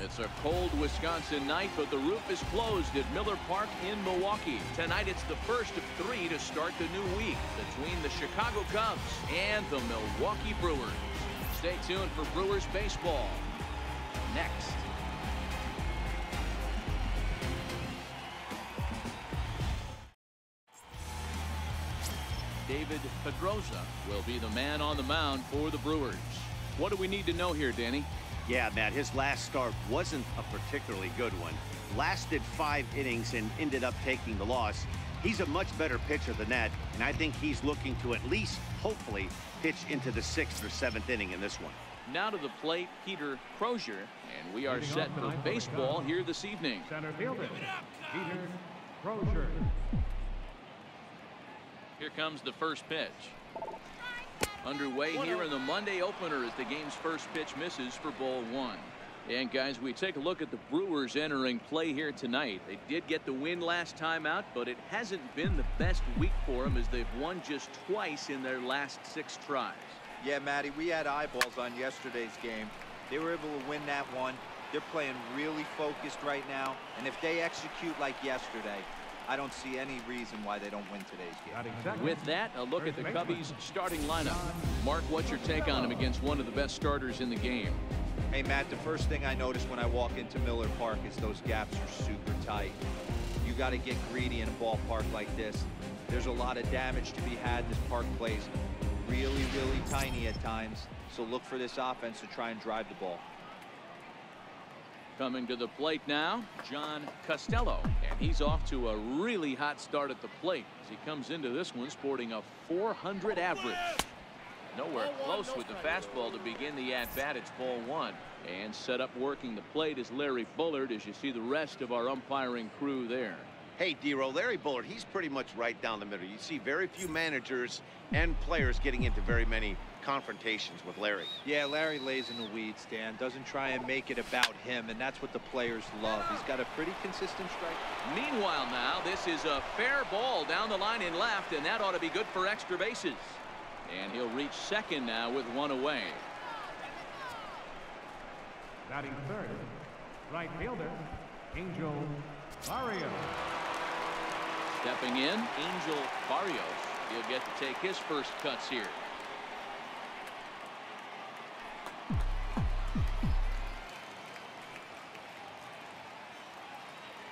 It's a cold Wisconsin night, but the roof is closed at Miller Park in Milwaukee. Tonight it's the first of 3 to start the new week between the Chicago Cubs and the Milwaukee Brewers. Stay tuned for Brewers baseball next. David Pedroza will be the man on the mound for the Brewers. What do we need to know here, Danny? Yeah, Matt, his last start wasn't a particularly good one. Lasted 5 innings and ended up taking the loss. He's a much better pitcher than that, and I think he's looking to at least, hopefully, pitch into the 6th or 7th inning in this one. Now to the plate, Peter Crozier, and we are set for baseball here this evening. Center fielder, Peter Crozier. Here comes the first pitch. Underway here in the Monday opener as the game's first pitch misses for ball 1. And guys, we take a look at the Brewers entering play here tonight. They did get the win last time out, but it hasn't been the best week for them as they've won just twice in their last 6 tries. Yeah, Matty, we had eyeballs on yesterday's game. They were able to win that one. They're playing really focused right now, and if they execute like yesterday, I don't see any reason why they don't win today's game. With that, a look at the Cubbies' starting lineup. Mark, what's your take on him against one of the best starters in the game? Hey, Matt, the first thing I notice when I walk into Miller Park is those gaps are super tight. You got to get greedy in a ballpark like this. There's a lot of damage to be had. This park plays really, really tiny at times, so look for this offense to try and drive the ball. Coming to the plate now, John Costello, and he's off to a really hot start at the plate as he comes into this one sporting a .400 average. Nowhere close with the fastball to begin the at-bat. It's ball 1. And set up working the plate is Larry Bullard as you see the rest of our umpiring crew there. Hey, D-Row, Larry Bullard, he's pretty much right down the middle. You see very few managers and players getting into very many confrontations with Larry. Yeah, Larry lays in the weeds, Dan. Doesn't try and make it about him, and that's what the players love. He's got a pretty consistent strike. Meanwhile now, this is a fair ball down the line in left, and that ought to be good for extra bases. And he'll reach second now with 1 away. Batting third, right fielder, Angel Barrios. Stepping in, Angel Barrios. He'll get to take his first cuts here.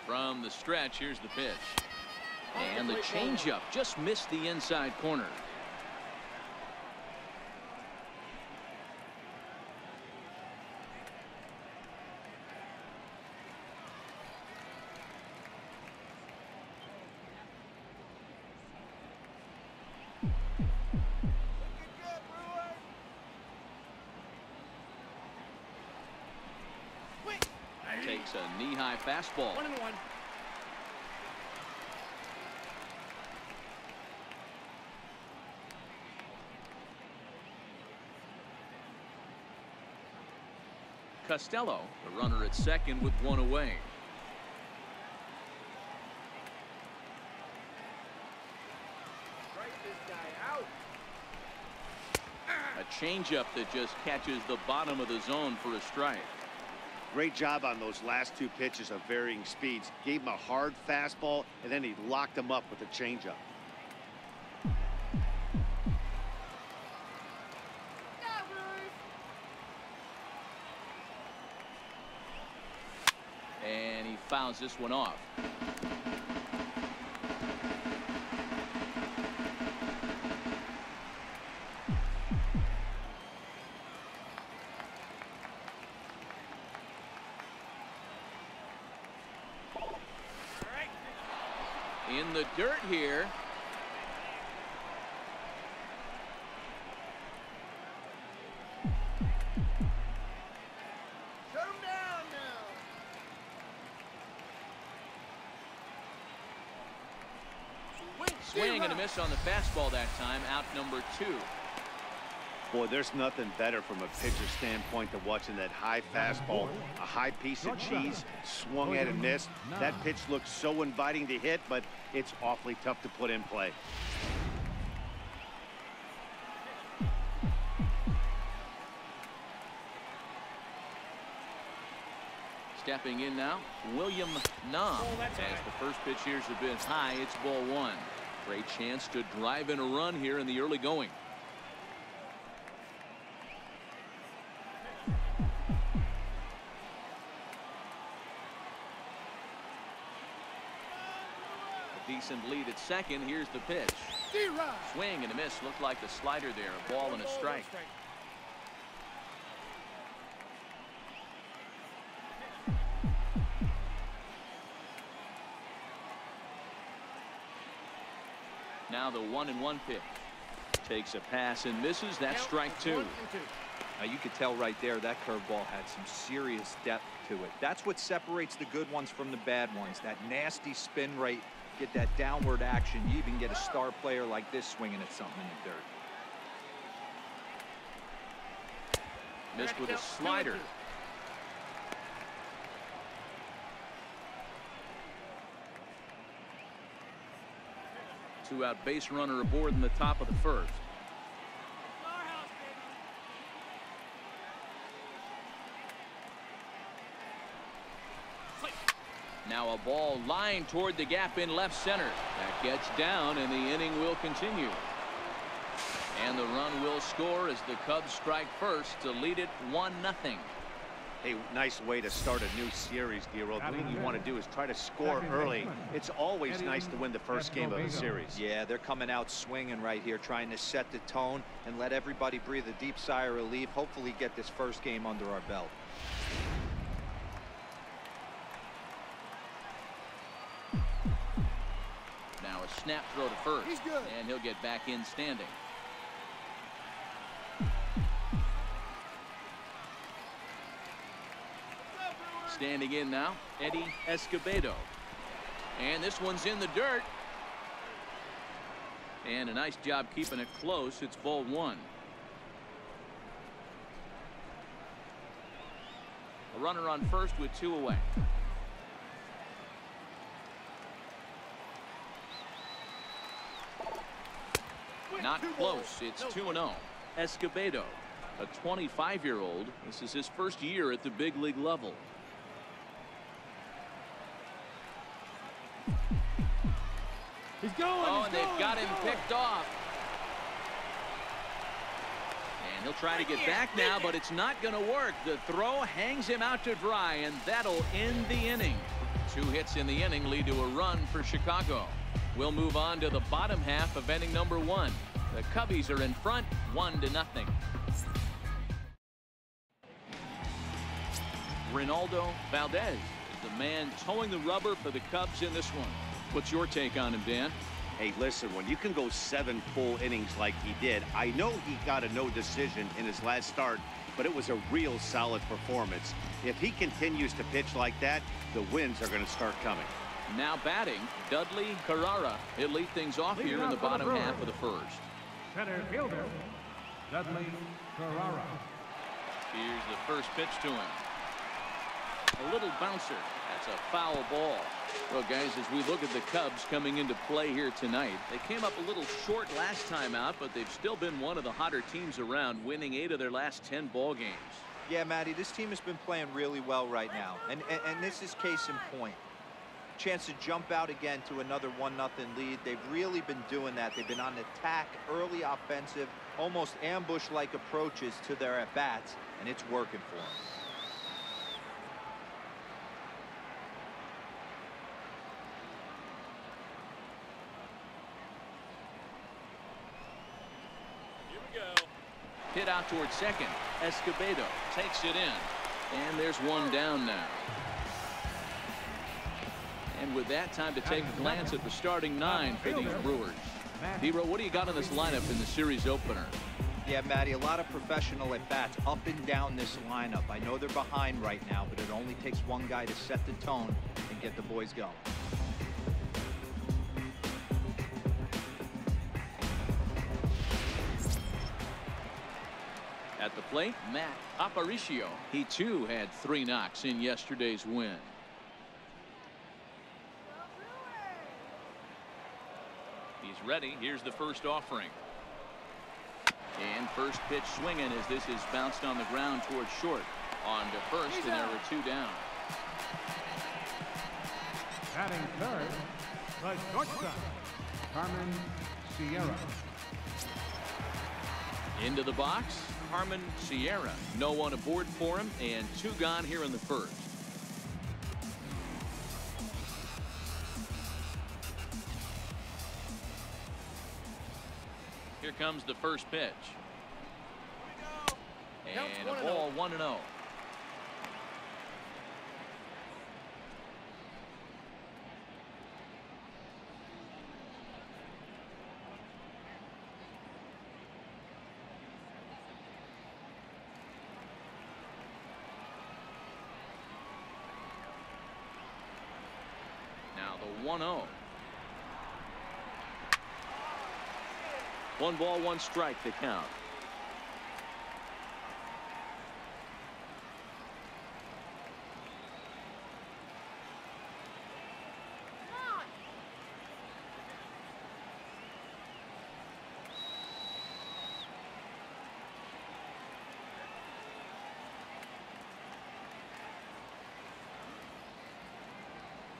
From the stretch, here's the pitch. And the changeup just missed the inside corner. Takes a knee-high fastball. 1-1. Costello, the runner at second with 1 away. Strike this guy out. A changeup that just catches the bottom of the zone for a strike. Great job on those last 2 pitches of varying speeds. Gave him a hard fastball, and then he locked him up with a changeup. And he fouls this one off. In the dirt here. Shut him down now. Swing and a miss on the fastball that time. Out number 2. Boy, there's nothing better from a pitcher standpoint than watching that high fastball, a high piece of cheese, swung at and missed. That pitch looks so inviting to hit, but it's awfully tough to put in play. Stepping in now, William Nam. As the first pitch here's a bit high, it's ball one. Great chance to drive in a run here in the early going. A decent lead at second. Here's the pitch. Swing and a miss. Looked like the slider there. A ball and a strike. Now the 1-1 pitch. Takes a pass and misses. That's strike two. Now you could tell right there that curveball had some serious depth to it. That's what separates the good ones from the bad ones. That nasty spin rate, get that downward action. You even get a star player like this swinging at something in the dirt. Missed with a slider. Two-out base runner aboard in the top of the first. Now a ball lined toward the gap in left center. That gets down and the inning will continue. And the run will score as the Cubs strike first to lead it 1-0. Hey, nice way to start a new series, D-Roll. The thing you want to do is try to score early. It's always nice to win the first game of the series. Yeah, they're coming out swinging right here, trying to set the tone and let everybody breathe a deep sigh of relief. Hopefully get this first game under our belt. Now a snap throw to first. And he'll get back in standing. Standing in now, Eddie Escobedo. And this one's in the dirt. And a nice job keeping it close. It's ball one. A runner on first with two away. Not close. It's 2-0. Escobedo, a 25-year-old. This is his first year at the big league level. He's going. Oh, and they've got him picked off. And he'll try to get back now, but it's not going to work. The throw hangs him out to dry, and that'll end the inning. 2 hits in the inning lead to a run for Chicago. We'll move on to the bottom half of inning number 1. The Cubbies are in front, 1-0. Reynaldo Valdez is the man towing the rubber for the Cubs in this one. What's your take on him, Dan? Hey, listen, when you can go 7 full innings like he did, I know he got a no decision in his last start, but it was a real solid performance. If he continues to pitch like that, the wins are going to start coming. Now batting, Dudley Carrara. He'll lead things off here in the bottom half of the first. Center fielder, Dudley Carrara. Here's the first pitch to him. A little bouncer. That's a foul ball. Well, guys, as we look at the Cubs coming into play here tonight, they came up a little short last time out, but they've still been one of the hotter teams around, winning 8 of their last 10 ball games. Yeah, Matty, this team has been playing really well right now, and this is case in point. Chance to jump out again to another 1-0 lead. They've really been doing that. They've been on attack, early offensive, almost ambush-like approaches to their at-bats, and it's working for them. Hit out towards second. Escobedo takes it in. And there's one down now. And with that, time to take a glance at the starting 9 for these Brewers. D-Roll, what do you got in this lineup in the series opener? Yeah, Matty, a lot of professional at-bats up and down this lineup. I know they're behind right now, but it only takes one guy to set the tone and get the boys going. At the plate, Matt Aparicio. He too had 3 knocks in yesterday's win. He's ready. Here's the first offering. And first pitch swinging as this is bounced on the ground towards short. On to first, and there were 2 down. Batting third, the shortstop, Carmen Sierra. Into the box, Carmen Sierra. No one aboard for him, and 2 gone here in the first. Here comes the first pitch. And a ball 1-0. Now the 1-0. 1 ball, 1 strike to count.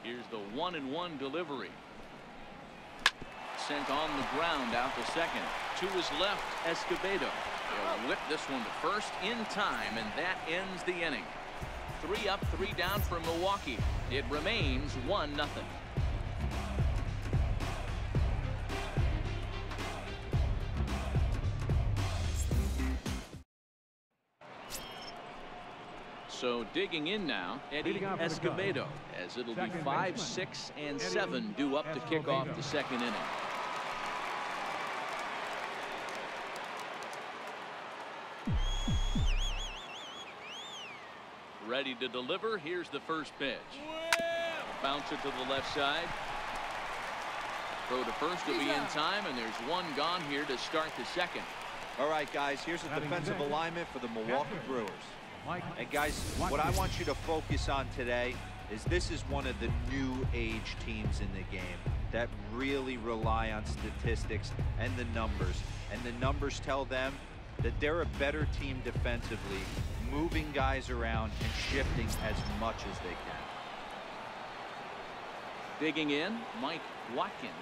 Here's the 1-1 delivery. Sent on the ground out to second. To his left, Escobedo. He'll whip this one to first in time, and that ends the inning. 3 up, 3 down for Milwaukee. It remains 1-0. So digging in now, Eddie Escobedo, as it'll be 5, 6, and 7 due up to kick off the second inning. Ready to deliver. Here's the first pitch. Bounce it to the left side. Throw to first will be in time, and there's 1 gone here to start the second. All right, guys, here's a defensive alignment for the Milwaukee Brewers. And guys, what I want you to focus on today is this is one of the new age teams in the game that really rely on statistics and the numbers. And the numbers tell them that they're a better team defensively, moving guys around and shifting as much as they can. Digging in, Mike Watkins,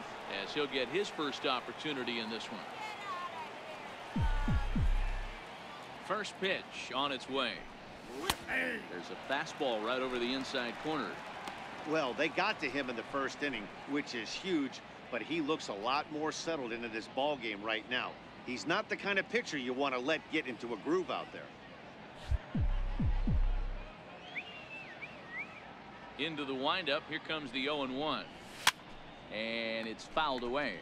as he'll get his first opportunity in this one. First pitch on its way. There's a fastball right over the inside corner. Well, they got to him in the first inning, which is huge, but he looks a lot more settled into this ball game right now. He's not the kind of pitcher you want to let get into a groove out there. Into the windup. Here comes the 0-1. And it's fouled away.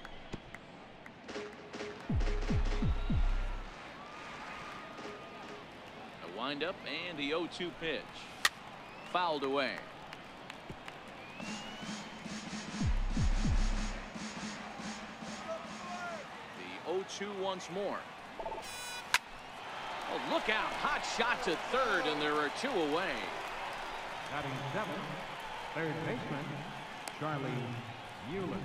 A windup and the 0-2 pitch. Fouled away. The 0-2 once more. Oh, look out. Hot shot to third, and there are 2 away. Batting 7, third baseman, Charlie Mueller.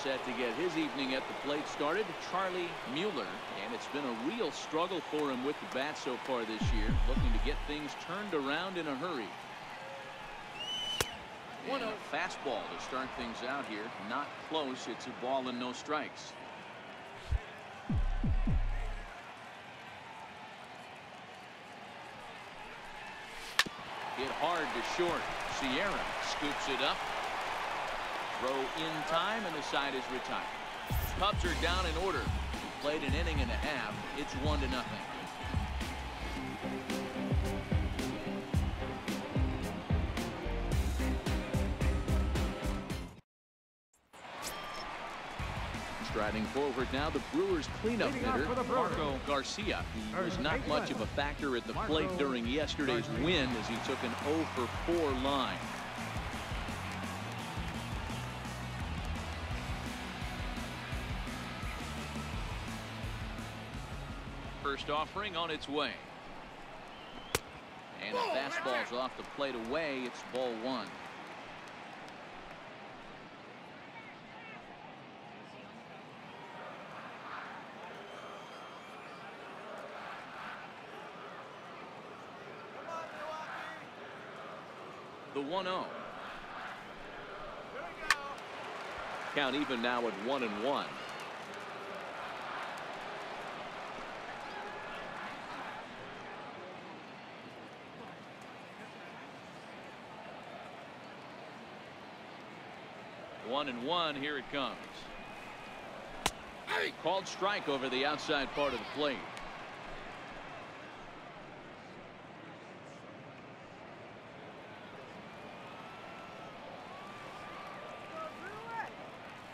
Set to get his evening at the plate started, Charlie Mueller, and it's been a real struggle for him with the bat so far this year, looking to get things turned around in a hurry. And a fastball to start things out here. Not close. It's a ball and no strikes. Hit hard to short. Sierra scoops it up. Throw in time, and the side is retired. Cubs are down in order. Played an inning and a half. It's 1-0. Striding forward now, the Brewers cleanup hitter, Marco Garcia, who was not much of a factor at the plate during yesterday's win as he took an 0-for-4 line. First offering on its way. And the fastball's off the plate away. It's ball 1. The 1-0. Count even now at 1-1. One and one. Here it comes. Called strike over the outside part of the plate.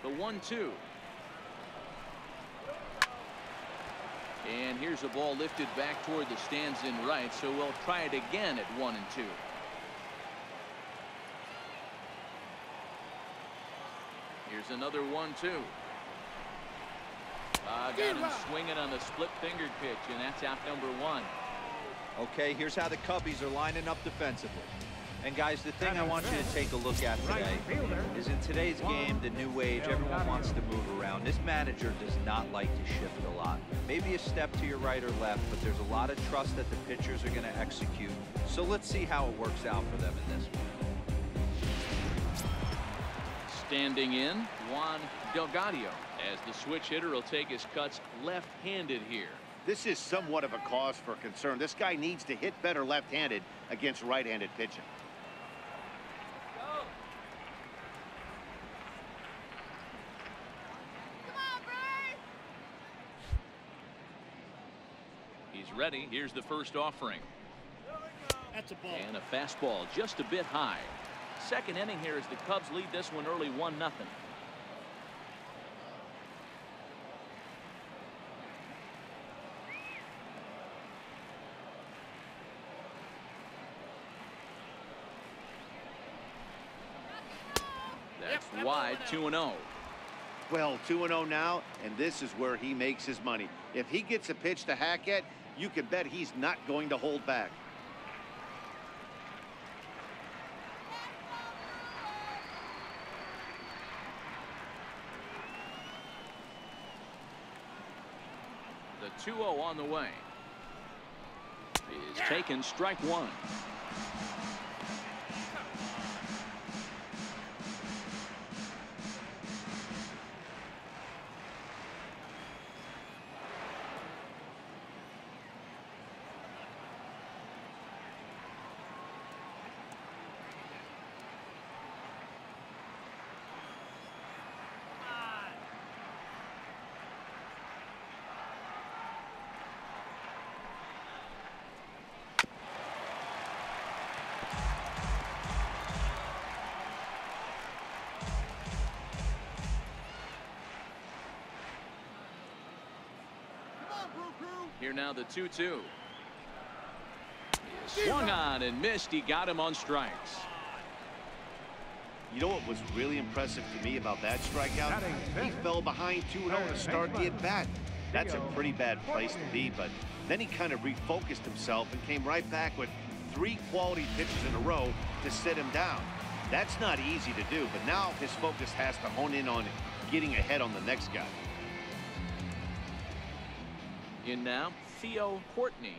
The 1-2. And here's a ball lifted back toward the stands in right, so we'll try it again at 1-2. Here's another 1-2. Got him swinging on the split fingered pitch, and that's out number 1. Okay, here's how the Cubbies are lining up defensively. And guys, the thing I want you to take a look at today is in today's game, the new age, everyone wants to move around. This manager does not like to shift a lot. Maybe a step to your right or left, but there's a lot of trust that the pitchers are going to execute. So let's see how it works out for them in this one. Standing in, Juan Delgadillo, as the switch hitter will take his cuts left-handed here. This is somewhat of a cause for concern. This guy needs to hit better left-handed against right-handed pitching. He's ready. Here's the first offering. That's a ball. And a fastball just a bit high. Second inning here as the Cubs lead this one early 1-0. That's wide. 2-0. Well, 2-0 now, and this is where he makes his money. If he gets a pitch to hack at, you can bet he's not going to hold back. The 2-0 on the way. Is taken, strike one. Here now the 2-2. Swung on and missed. He got him on strikes. You know what was really impressive to me about that strikeout? He fell behind 2-0 to start the at-bat. That's a pretty bad place to be, but then he kind of refocused himself and came right back with 3 quality pitches in a row to sit him down. That's not easy to do, but now his focus has to hone in on getting ahead on the next guy. In now, Theo Courtney.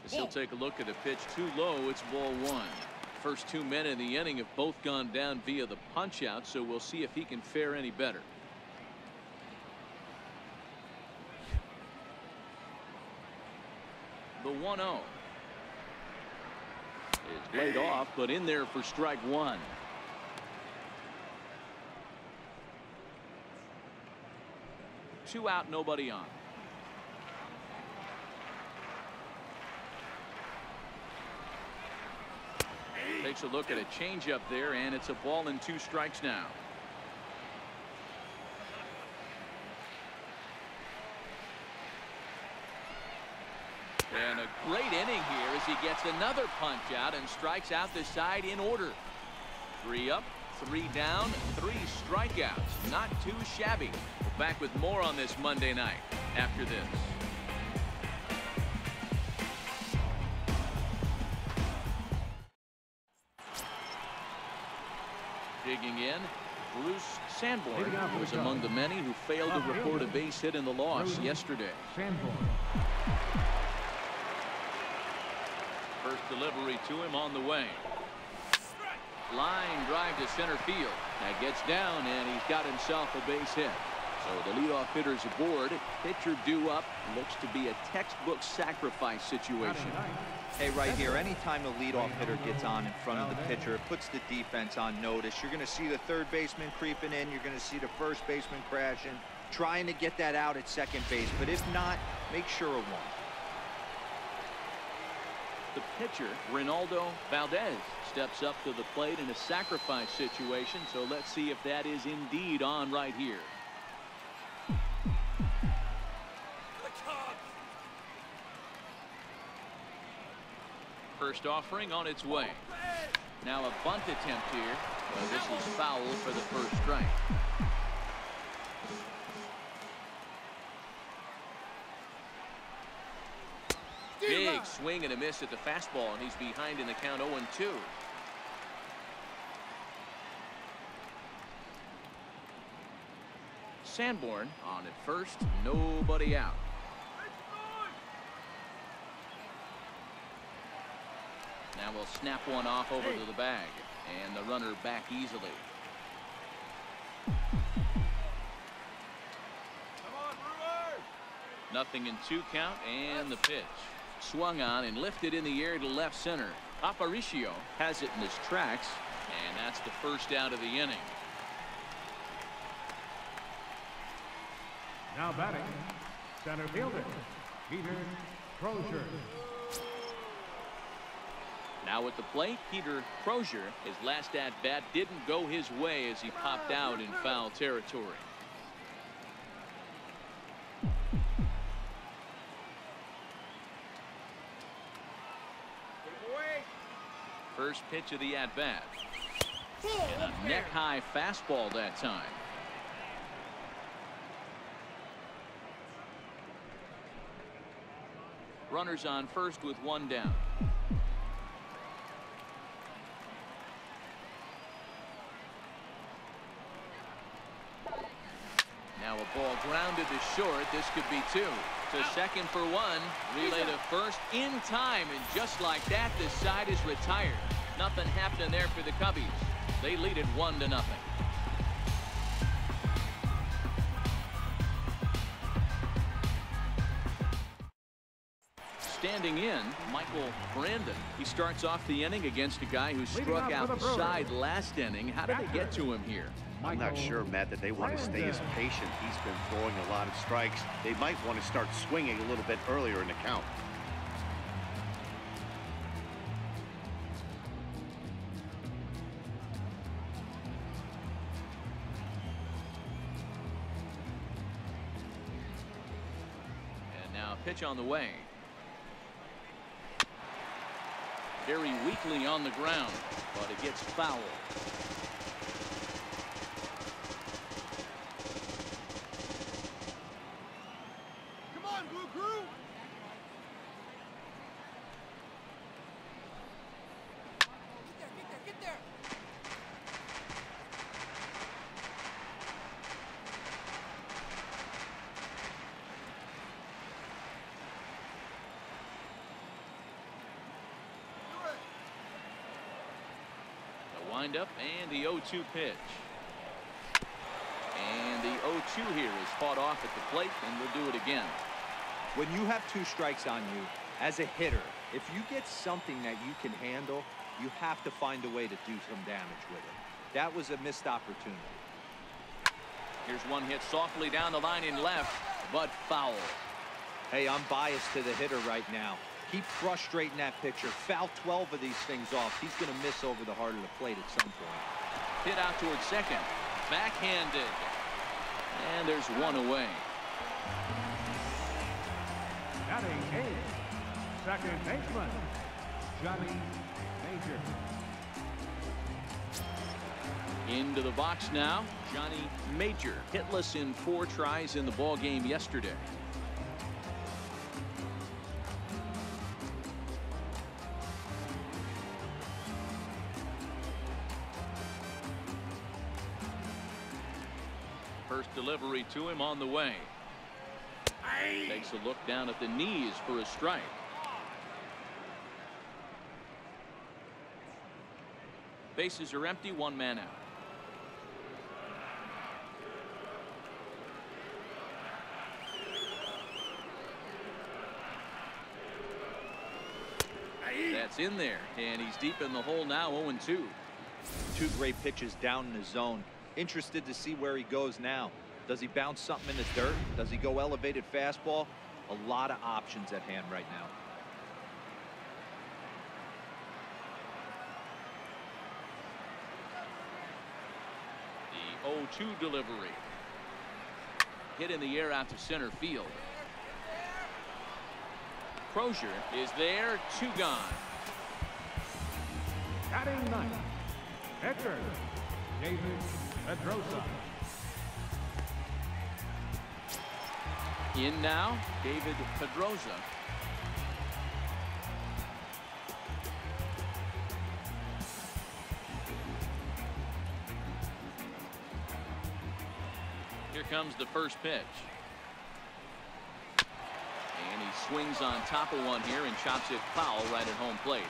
As he'll take a look at a pitch too low, it's ball 1. First 2 men in the inning have both gone down via the punch out, so we'll see if he can fare any better. The 1-0 is laid off, but in there for strike one. Two out, nobody on. Takes a look at a changeup there, and it's a ball and 2 strikes now. And a great inning here as he gets another punch out and strikes out the side in order. 3 up, 3 down, 3 strikeouts. Not too shabby. We're back with more on this Monday night after this. Digging in, Bruce Sanborn was among the many who failed to record a base hit in the loss yesterday. First delivery to him on the way. Line drive to center field. That gets down, and he's got himself a base hit. So the leadoff hitter's aboard. Pitcher due up. Looks to be a textbook sacrifice situation. Hey, right here, anytime the leadoff hitter gets on in front of the pitcher, it puts the defense on notice. You're going to see the third baseman creeping in. You're going to see the first baseman crashing, trying to get that out at second base. But if not, make sure of one. The pitcher, Reynaldo Valdez, steps up to the plate in a sacrifice situation. So let's see if that is indeed on right here. First offering on its way. Now a bunt attempt here. But this is foul for the first strike. Big swing and a miss at the fastball, and he's behind in the count 0-2. Sanborn on at first, nobody out. Now we'll snap one off over to the bag, and the runner back easily. Nothing in 2 count, and the pitch. Swung on and lifted in the air to left center. Aparicio has it in his tracks, and that's the first out of the inning. Now batting, center fielder, Pedroza. Now at the plate, Pedroza. His last at-bat didn't go his way as he popped out in foul territory. First pitch of the at-bat. And a neck-high fastball that time. Runners on first with 1 down. Now a ball grounded to short. This could be 2. To second for 1. Relay to first in time, and just like that, this side is retired. Nothing happening there for the Cubbies. They lead it 1-0. Standing in, Michael Brandon. He starts off the inning against a guy who struck out the side last inning. How did they get to him here? I'm not sure, Matt, that they want to stay as patient. He's been throwing a lot of strikes. They might want to start swinging a little bit earlier in the count. And now a pitch on the way. Very weakly on the ground, but it gets foul. Windup and the 0-2 pitch. And the 0-2 here is fought off at the plate, and we'll do it again. When you have 2 strikes on you, as a hitter, if you get something that you can handle, you have to find a way to do some damage with it. That was a missed opportunity. Here's one hit softly down the line in left, but foul. Hey, I'm biased to the hitter right now. Keep frustrating that pitcher. Foul 12 of these things off. He's going to miss over the heart of the plate at some point. Hit out towards second. Backhanded. And there's one away. Batting 8, second baseman, Johnny Major. Into the box now, Johnny Major. Hitless in 4 tries in the ball game yesterday. First delivery to him on the way. Takes a look down at the knees for a strike. Bases are empty, one man out. That's in there, and he's deep in the hole now, 0-2. Two great pitches down in the zone. Interested to see where he goes now. Does he bounce something in the dirt? Does he go elevated fastball? A lot of options at hand right now. The 0-2 delivery. Hit in the air out to center field. Crozier is there, 2 gone. Batting ninth, pitcher, David Pedroza. In now, David Pedroza. Here comes the first pitch. And he swings on top of one here and chops it foul right at home plate.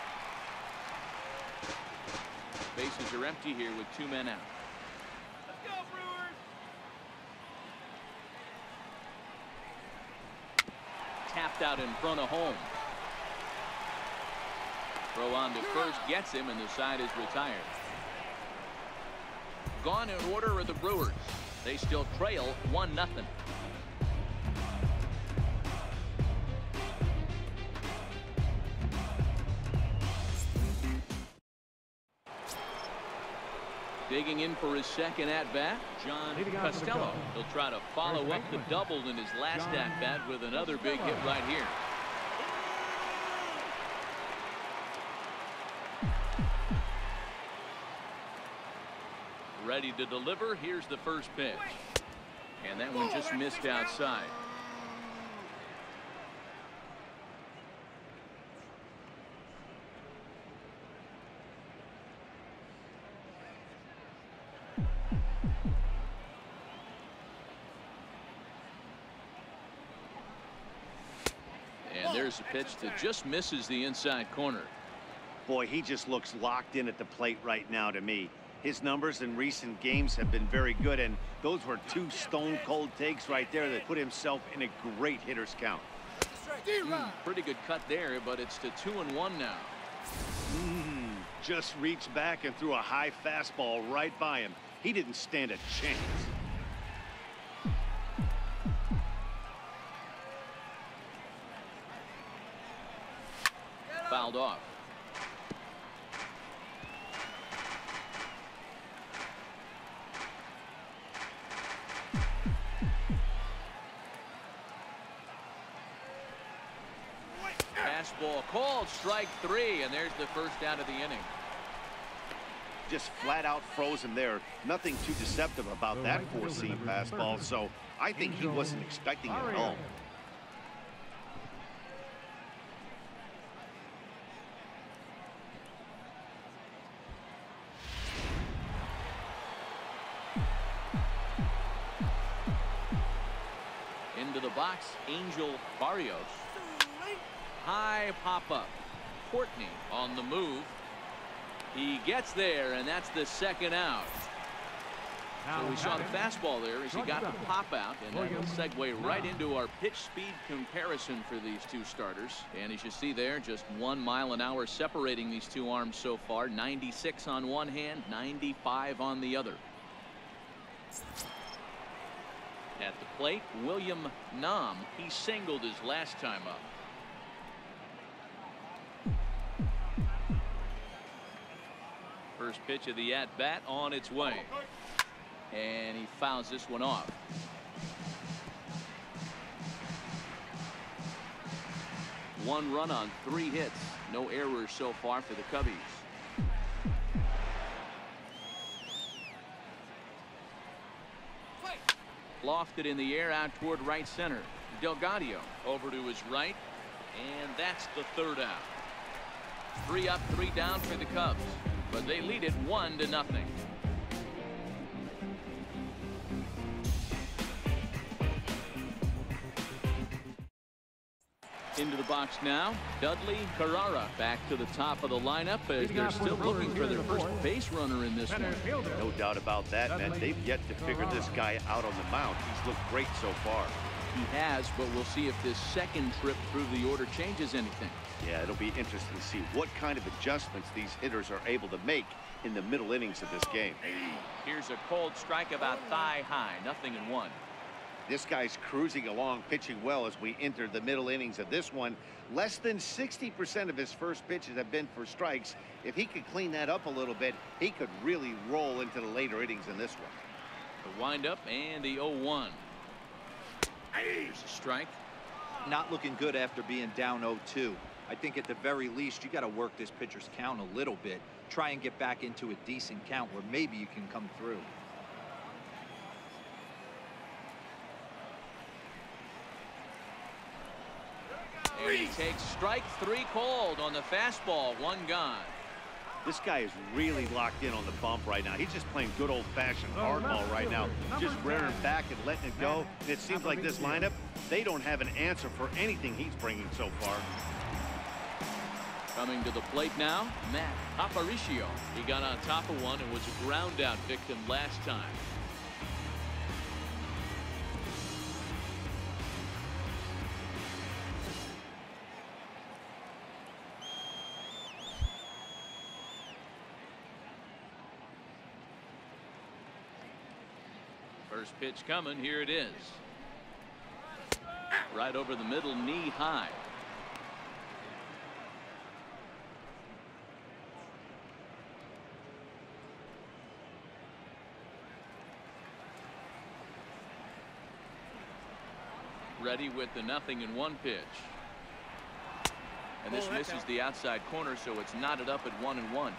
Bases are empty here with 2 men out. Let's go, Brewers! Tapped out in front of home. Throw on to first gets him, and the side is retired. Gone in order are the Brewers. They still trail 1-0. Digging in for his second at-bat, John Costello. He'll try to follow up the double in his last at-bat with another big hit right here. Ready to deliver. Here's the first pitch. And that one just missed outside. And there's a pitch that just misses the inside corner. Boy, he just looks locked in at the plate right now to me. His numbers in recent games have been very good, and those were 2 stone-cold takes right there that put himself in a great hitter's count. Pretty good cut there, but it's to 2-1 now. Just reached back and threw a high fastball right by him. He didn't stand a chance. Fouled off. Fastball called, strike 3, and there's the first out of the inning. Just flat out froze him there. Nothing too deceptive about that 4-seam fastball, so I think he wasn't expecting it at all. Into the box, Angel Barrios. High pop-up. Courtney on the move. He gets there, and that's the second out. So we saw the fastball there as he got the pop out, and that will segue right into our pitch speed comparison for these two starters. And as you see there, just 1 mile an hour separating these two arms so far. 96 on one hand, 95 on the other. At the plate, William Nam. He singled his last time up. First pitch of the at-bat on its way. And he fouls this one off. One run on 3 hits. No errors so far for the Cubbies. Lofted in the air out toward right center. Delgadio over to his right. And that's the third out. 3 up, 3 down for the Cubs. But they lead it 1-0. Into the box now, Dudley Carrara back to the top of the lineup as they're still looking for their first base runner in this one. No doubt about that, man. They've yet to figure this guy out on the mound. He's looked great so far. He has, but we'll see if this second trip through the order changes anything. Yeah, it'll be interesting to see what kind of adjustments these hitters are able to make in the middle innings of this game. Here's a cold strike about thigh high, 0-1. This guy's cruising along, pitching well as we enter the middle innings of this one. Less than 60% of his first pitches have been for strikes. If he could clean that up a little bit, he could really roll into the later innings in this one. The windup and the 0-1. Here's a strike. Not looking good after being down 0-2. I think at the very least you got to work this pitcher's count a little bit. Try and get back into a decent count where maybe you can come through. And he takes strike 3 called on the fastball, 1 gone. This guy is really locked in on the bump right now. He's just playing good old-fashioned hardball right now, just rearing back and letting it go. And it seems like this lineup, they don't have an answer for anything he's bringing so far. Coming to the plate now, Matt Aparicio. He got on top of one and was a ground out victim last time. First pitch coming. Here it is. Right over the middle, knee high. Ready with the 0-1 pitch. And this misses the outside corner, so it's knotted up at 1-1.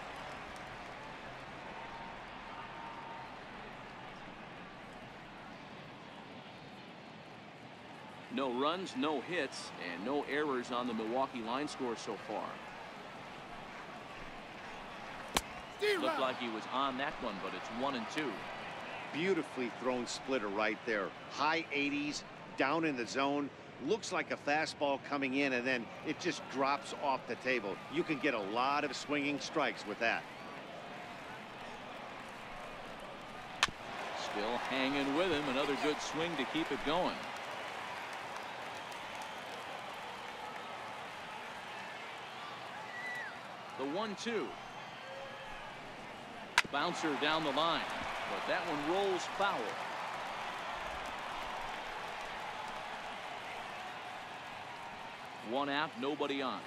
No runs, no hits, and no errors on the Milwaukee line score so far. Looked like he was on that one, but it's 1-2. Beautifully thrown splitter right there. High 80s, down in the zone. Looks like a fastball coming in, and then it just drops off the table. You can get a lot of swinging strikes with that. Still hanging with him. Another good swing to keep it going. The 1-2. Bouncer down the line, but that one rolls foul. One out, nobody on.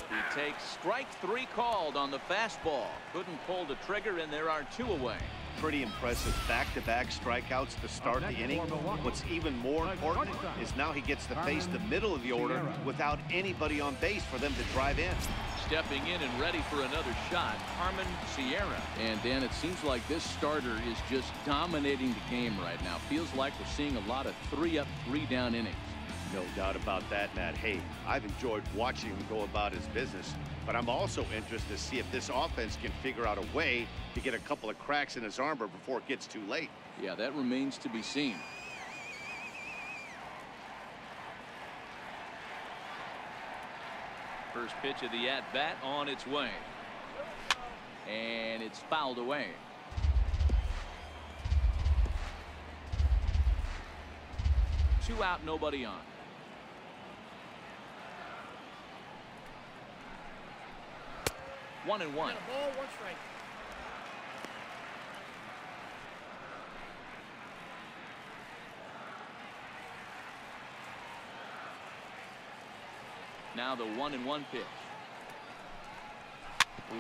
He takes strike 3 called on the fastball. Couldn't pull the trigger, and there are 2 away. Pretty impressive back-to-back strikeouts to start the inning. What's even more important is now he gets to face the middle of the order without anybody on base for them to drive in. Stepping in and ready for another shot, Carmen Sierra. And Dan, it seems like this starter is just dominating the game right now. Feels like we're seeing a lot of 3-up, 3-down innings. No doubt about that, Matt. Hey, I've enjoyed watching him go about his business, but I'm also interested to see if this offense can figure out a way to get a couple of cracks in his armor before it gets too late. Yeah, that remains to be seen. First pitch of the at-bat on its way. And it's fouled away. Two out, nobody on. One and one. Ball, 1 strike. Now the 1-1 pitch.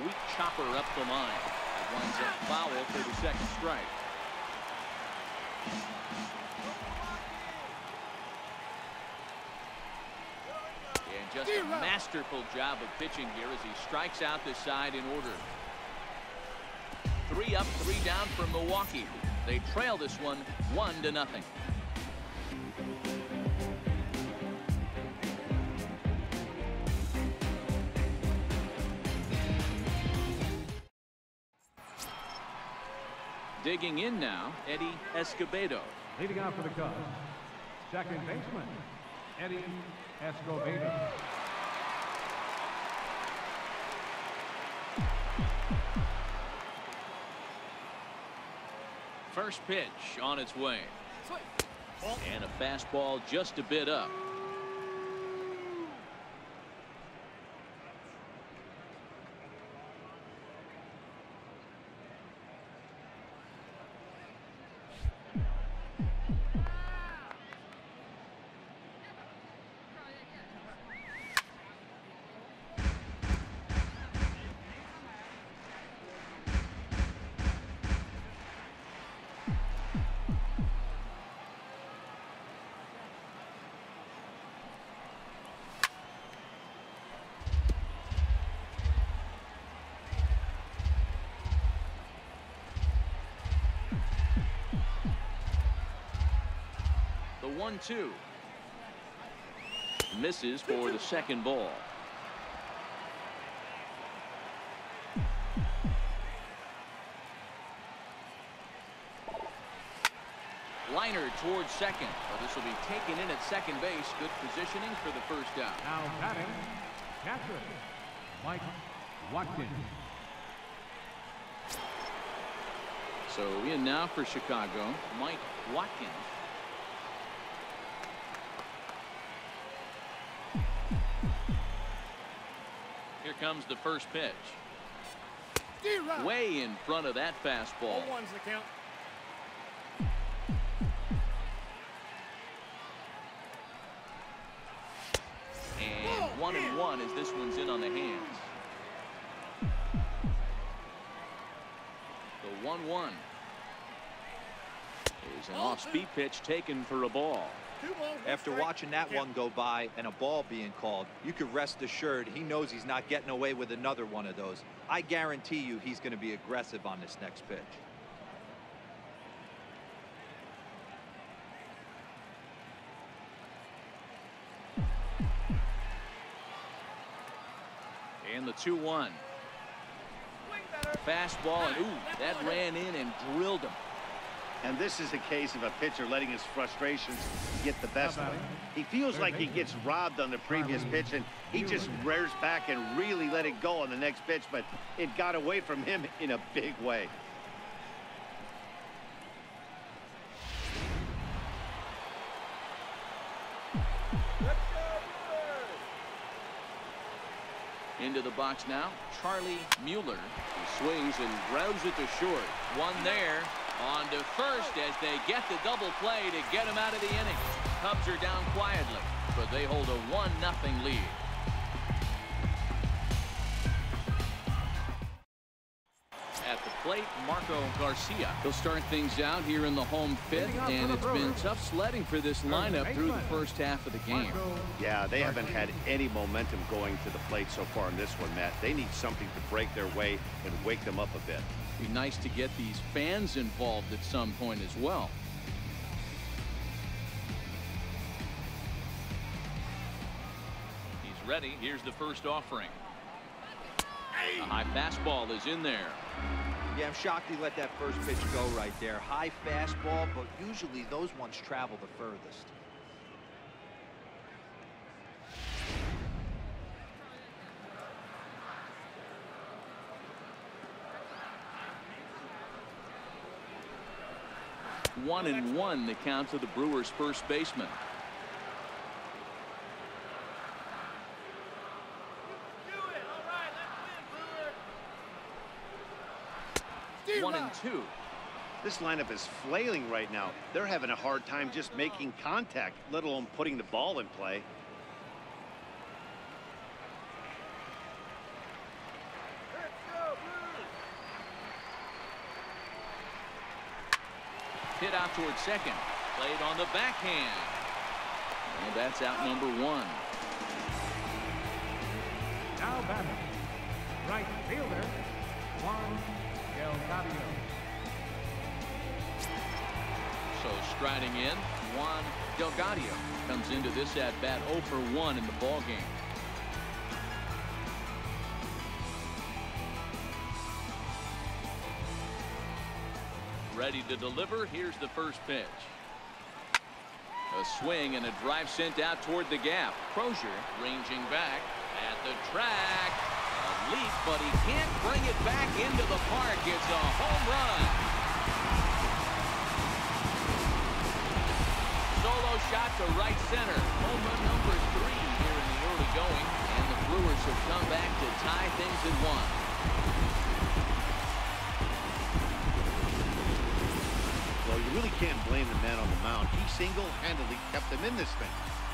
Weak chopper up the line. It winds up foul for the second strike. And just a masterful job of pitching here as he strikes out the side in order. 3 up, 3 down for Milwaukee. They trail this one 1-0. Digging in now, Eddie Escobedo. Leading off for the Cubs, second baseman, Eddie Escobedo. First pitch on its way. And a fastball just a bit up. The 1-2 misses for the second ball. Liner towards second, but this will be taken in at second base. Good positioning for the first out. Now batting, catcher, Mike Watkins. So in now for Chicago, Mike Watkins. Here comes the first pitch. Way in front of that fastball. 0-1's the count. And 1-1 as this one's in on the hands. The 1-1 is an off-speed pitch taken for a ball. After watching that one go by and a ball being called, you could rest assured he knows he's not getting away with another one of those. I guarantee you he's going to be aggressive on this next pitch. And the 2-1. Fastball, and ooh, that ran in and drilled him. And this is a case of a pitcher letting his frustrations get the best of him. He feels like he gets robbed on the previous pitch, and he just rears back and really let it go on the next pitch, but it got away from him in a big way. Into the box now, Charlie Mueller. He swings and grounds it to short. One there. On to first as they get the double play to get him out of the inning. Cubs are down quietly, but they hold a 1-0 lead. At the plate, Marco Garcia. He'll start things out here in the home fifth, and it's been tough sledding for this lineup through the first half of the game. Yeah, they haven't had any momentum going to the plate so far in this one, Matt. They need something to break their way and wake them up a bit. Be nice to get these fans involved at some point as well. He's ready. Here's the first offering. A high fastball is in there. Yeah, I'm shocked he let that first pitch go right there. High fastball, but usually those ones travel the furthest. One and one the count to the Brewers' first baseman. One and two. This lineup is flailing right now. They're having a hard time just making contact, let alone putting the ball in play. Hit out towards second. Played on the backhand. And that's out number one. Now batting, right fielder, Juan Delgado. So striding in, Juan Delgado comes into this at bat 0 for 1 in the ball game. Ready to deliver. Here's the first pitch. A swing and a drive sent out toward the gap. Crozier ranging back at the track. A leap, but he can't bring it back into the park. It's a home run. Solo shot to right center. Home run number 3 here in the early going. And the Brewers have come back to tie things at 1. Well, you really can't blame the man on the mound. He single-handedly kept them in this thing.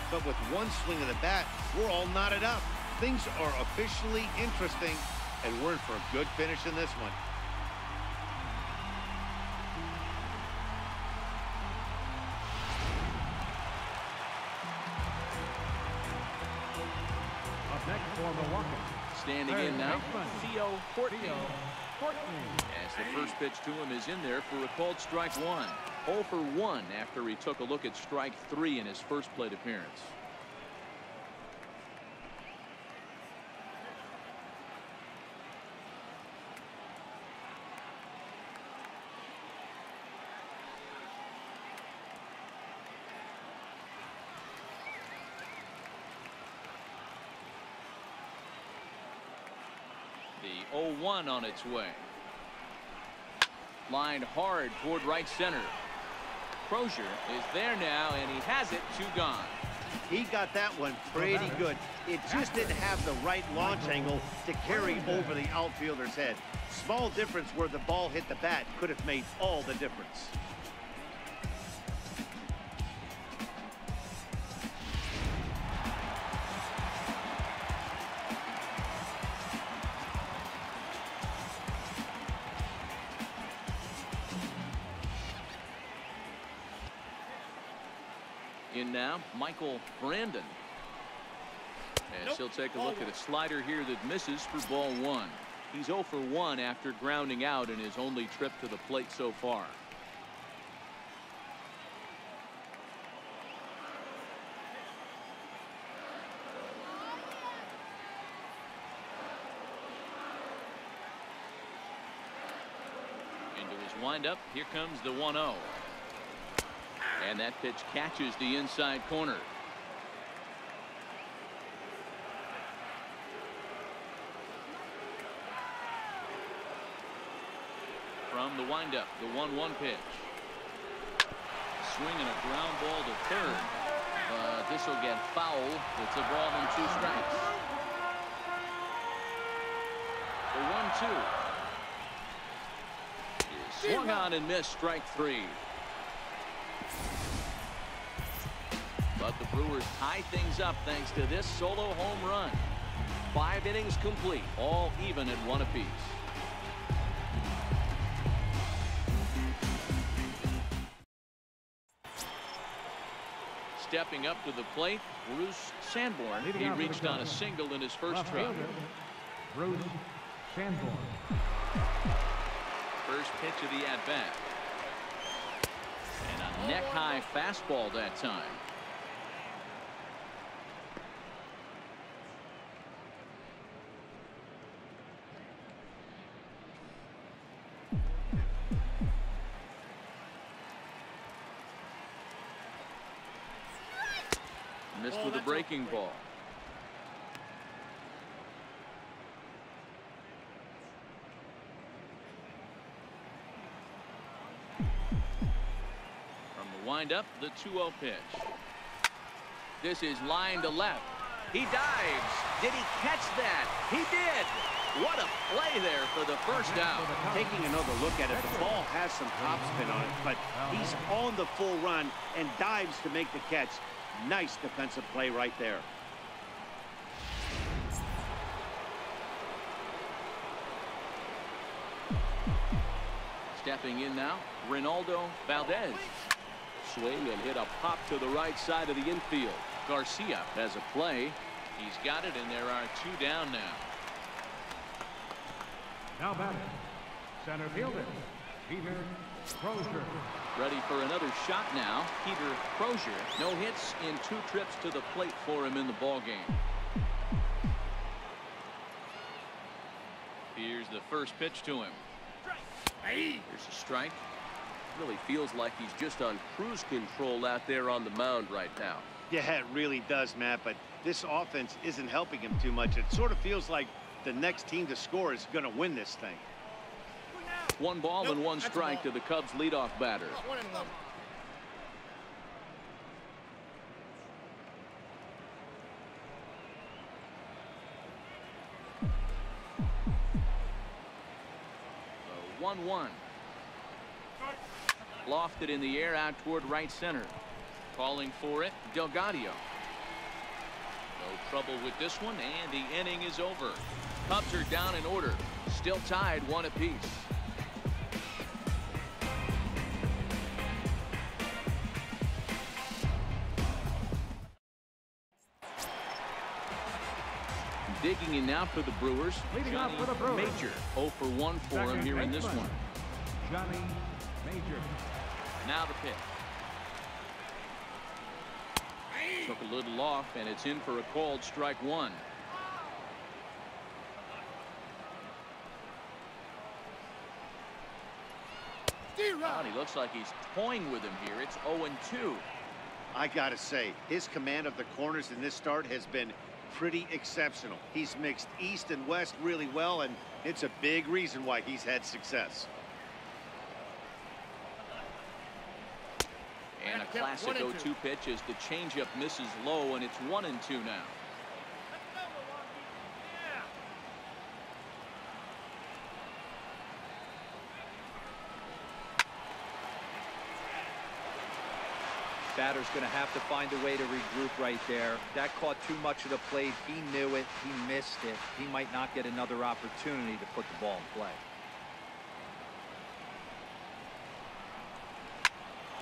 But with one swing of the bat, we're all knotted up. Things are officially interesting, and we're in for a good finish in this one. Up next for Milwaukee. Standing in now, Theo Courtney. As the Hey. first pitch to him is in there for a called strike 1. 0 for 1 after he took a look at strike 3 in his first plate appearance. The 0-1 on its way. Lined hard toward right center. Crozier is there now, and he has it. 2 gone. He got that one pretty good. It just didn't have the right launch angle to carry over the outfielder's head. Small difference where the ball hit the bat could have made all the difference. In now, Michael Brandon. As he'll take a look at a slider here that misses for ball 1. He's 0 for 1 after grounding out in his only trip to the plate so far. Into his windup. Here comes the 1-0. And that pitch catches the inside corner. From the windup, the 1-1 pitch. Swing and a ground ball to third. But this will get foul. It's a ball and 2 strikes. The 1-2. Swung on and missed, strike 3. But the Brewers tie things up thanks to this solo home run. 5 innings complete, all even at 1 apiece. Stepping up to the plate, Bruce Sanborn. He reached on a single in his first trip. Bruce Sanborn. First pitch of the at-bat. And a neck-high fastball that time. Missed with a breaking ball. From the windup, the 2-0 pitch. This is line to left. He dives. Did he catch that? He did. What a play there for the first out. Taking another look at it, the ball has some topspin on it, but he's on the full run and dives to make the catch. Nice defensive play right there. Stepping in now, Reynaldo Valdez. Swing and hit a pop to the right side of the infield. Garcia has a play. He's got it, and there are 2 down now. Now batting, center fielder, Peter Crozier. Ready for another shot now. Peter Crozier. No hits in 2 trips to the plate for him in the ballgame. Here's the first pitch to him. Here's a strike. Really feels like he's just on cruise control out there on the mound right now. Yeah, it really does, Matt, but this offense isn't helping him too much. It sort of feels like the next team to score is going to win this thing. 1 ball and 1 strike to the Cubs leadoff batter. 1-1. The 1-1. Lofted in the air out toward right center. Calling for it, Delgado. No trouble with this one, and the inning is over. Cubs are down in order. Still tied 1 apiece. Digging in now for the Brewers. Leading off for the Brewers. Major 0 for 1 for him here in this one. Johnny Major. Now the pitch. Took a little off, and it's in for a called strike 1. And he looks like he's toying with him here. It's 0-2. I got to say, his command of the corners in this start has been pretty exceptional. He's mixed east and west really well, and it's a big reason why he's had success. And a classic 0-2 pitch as the changeup misses low, and it's 1-2 now. Batter's going to have to find a way to regroup right there. That caught too much of the plate. He knew it. He missed it. He might not get another opportunity to put the ball in play.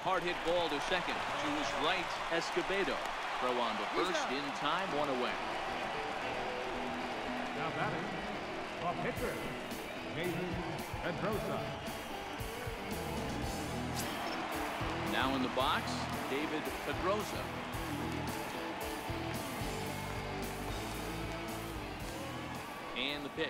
Hard hit ball to second. To his right, Escobedo. Throw on to first in time, 1 away. Now batting, a pitcher, Pedroza. Now in the box, David Pedroza. And the pitch.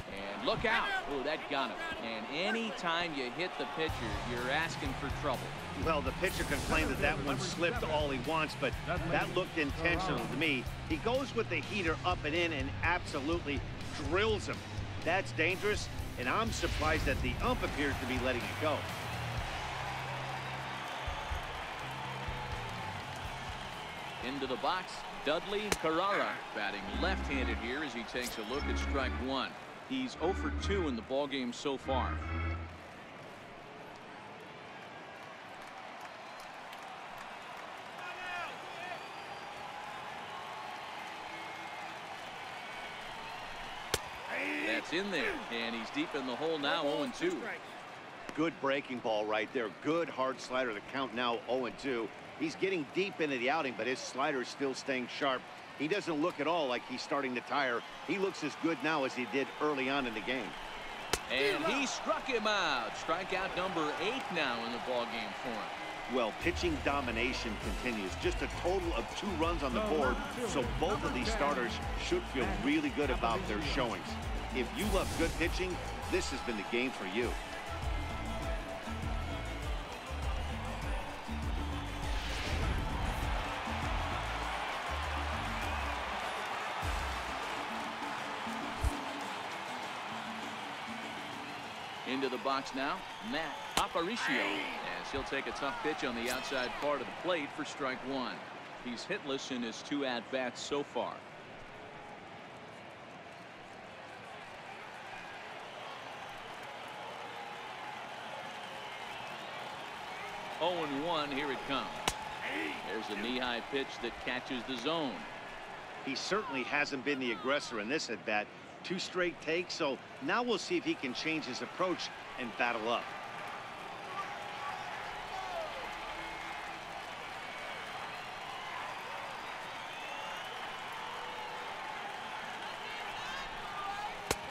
And look out. Oh, that got him. And anytime you hit the pitcher, you're asking for trouble. Well, the pitcher complained that that one slipped all he wants, but that looked intentional to me. He goes with the heater up and in and absolutely drills him. That's dangerous, and I'm surprised that the ump appears to be letting it go. Into the box, Dudley Carrara batting left-handed here as he takes a look at strike 1. He's 0 for 2 in the ballgame so far. That's in there, and he's deep in the hole now, 0-2. Good breaking ball right there. Good hard slider. The count now 0-2. He's getting deep into the outing, but his slider is still staying sharp. He doesn't look at all like he's starting to tire. He looks as good now as he did early on in the game. And he struck him out. Strikeout number 8 now in the ballgame for him. Well, pitching domination continues. Just a total of 2 runs on the board, so both of these starters should feel really good about their showings. If you love good pitching, this has been the game for you. Into the box now, Matt Aparicio, as he'll take a tough pitch on the outside part of the plate for strike 1. He's hitless in his 2 at-bats so far. Oh, and 1, here it comes. There's a knee-high pitch that catches the zone. He certainly hasn't been the aggressor in this at-bat. 2 straight takes, so now we'll see if he can change his approach and battle up.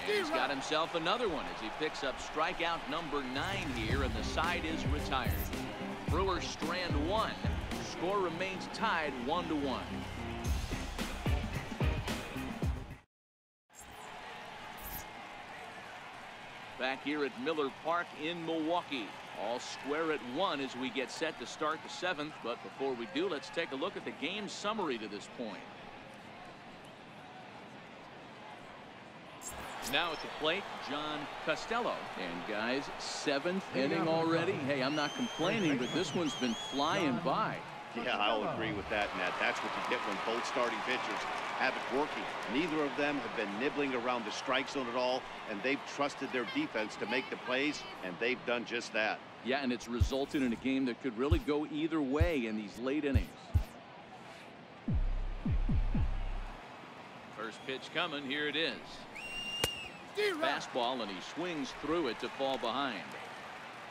And he's got himself another one as he picks up strikeout number 9 here, and the side is retired. Brewers strand 1. Score remains tied 1-1. back here at Miller Park in Milwaukee. All square at 1 as we get set to start the 7th. But before we do, let's take a look at the game summary to this point. Now at the plate, John Costello. And guys, 7th inning already. Hey, I'm not complaining, but this one's been flying by. Yeah, I'll agree with that, Nat. That's what you get when both starting pitchers have it working. Neither of them have been nibbling around the strike zone at all, and they've trusted their defense to make the plays, and they've done just that. Yeah, and it's resulted in a game that could really go either way in these late innings. First pitch coming. Here it is. Fastball, and he swings through it to fall behind.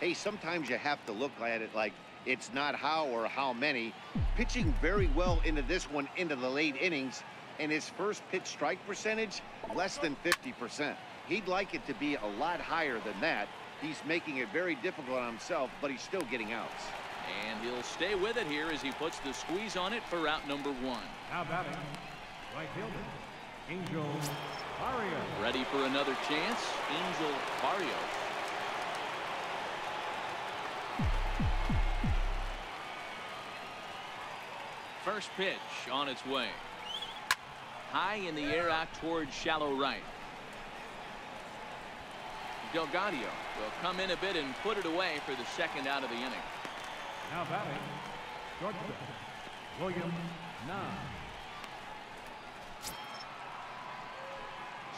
Hey, sometimes you have to look at it like it's not how or how many. Pitching very well into this one into the late innings, and his first pitch strike percentage less than 50%. He'd like it to be a lot higher than that. He's making it very difficult on himself, but he's still getting outs. And he'll stay with it here as he puts the squeeze on it for out number 1. Now batting, right fielder, Angel Barrios. Ready for another chance, Angel Barrios. First pitch on its way. High in the air out towards shallow right. Delgado will come in a bit and put it away for the 2nd out of the inning. Now batting, shortstop, William Nam.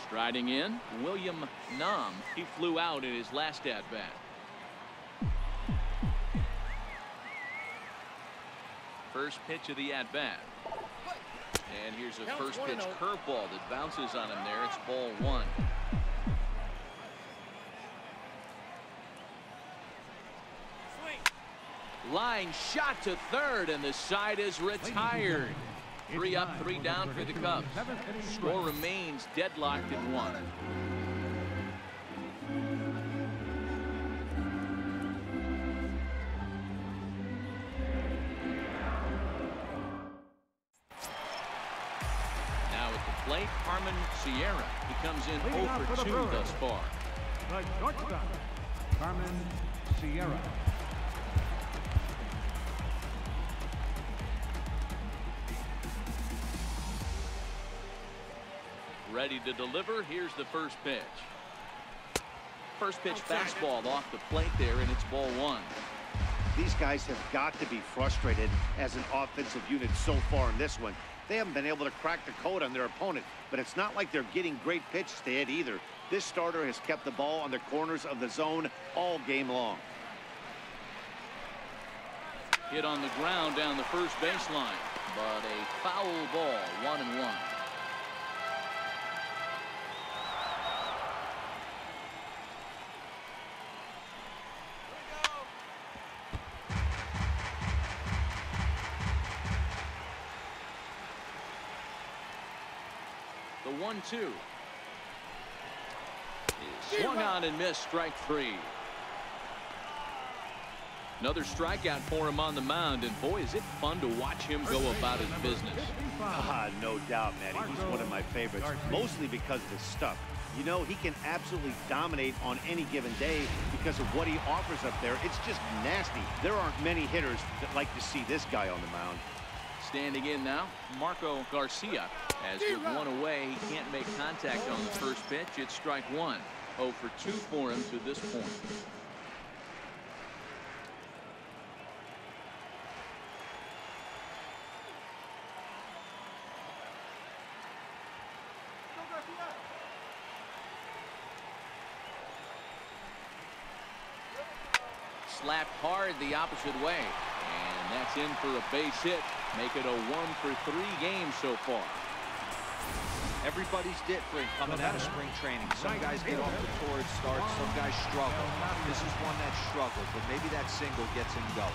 Striding in, William Nam. He flew out in his last at bat. First pitch of the at bat. And here's a first pitch curveball that bounces on him there. It's ball 1. Line shot to third, and the side is retired. 3 up, 3 down for the Cubs. Score remains deadlocked at 1. Now at the plate, Carmen Sierra. He comes in 0 for 2 thus far. The shortstop, Carmen Sierra. Ready to deliver. Here's the first pitch. First pitch fastball off the plate there, and it's ball 1. These guys have got to be frustrated as an offensive unit so far in this one. They haven't been able to crack the code on their opponent, but it's not like they're getting great pitches to hit either. This starter has kept the ball on the corners of the zone all game long. Hit on the ground down the first baseline, but a foul ball, 1-1. The 1-2 is swung on and missed, strike 3. Another strikeout for him on the mound, and boy, is it fun to watch him go about his business. No doubt, Matty. He's one of my favorites, mostly because of his stuff. You know, he can absolutely dominate on any given day because of what he offers up there. It's just nasty. There aren't many hitters that like to see this guy on the mound. Standing in now, Marco Garcia. As with 1 away, he can't make contact on the first pitch. It's strike 1. 0 for 2 for him to this point. Slapped hard the opposite way. And that's in for a base hit. Make it a 1 for 3 game so far. Everybody's different coming out of spring training. Some guys get off the torrid start, some guys struggle. This is one that struggled, but maybe that single gets him going.